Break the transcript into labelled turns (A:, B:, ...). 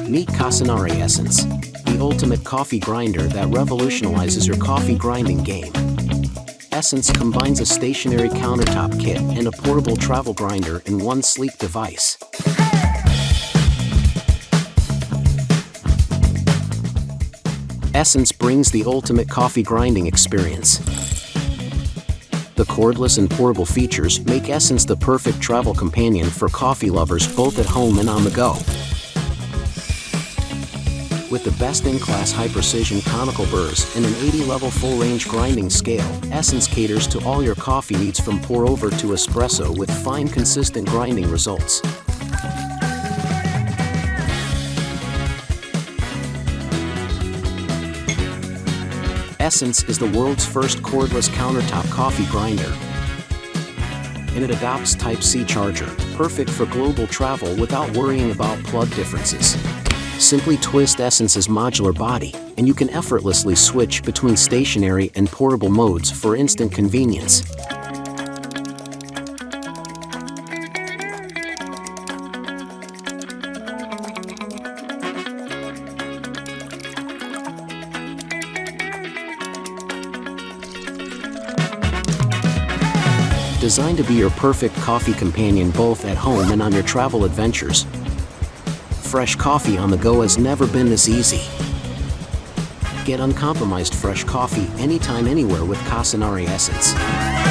A: Meet Cocinare ESSENCE, the ultimate coffee grinder that revolutionizes your coffee grinding game. ESSENCE combines a stationary countertop kit and a portable travel grinder in one sleek device. ESSENCE brings the ultimate coffee grinding experience. The cordless and portable features make ESSENCE the perfect travel companion for coffee lovers both at home and on the go. With the best-in-class high-precision conical burrs and an 80-level full-range grinding scale, ESSENCE caters to all your coffee needs from pour-over to espresso with fine, consistent grinding results. ESSENCE is the world's first cordless countertop coffee grinder, and it adopts Type-C charger, perfect for global travel without worrying about plug differences. Simply twist ESSENCE's modular body, and you can effortlessly switch between stationary and portable modes for instant convenience. Designed to be your perfect coffee companion both at home and on your travel adventures. Fresh coffee on the go has never been this easy. Get uncompromised fresh coffee anytime, anywhere with Cocinare ESSENCE.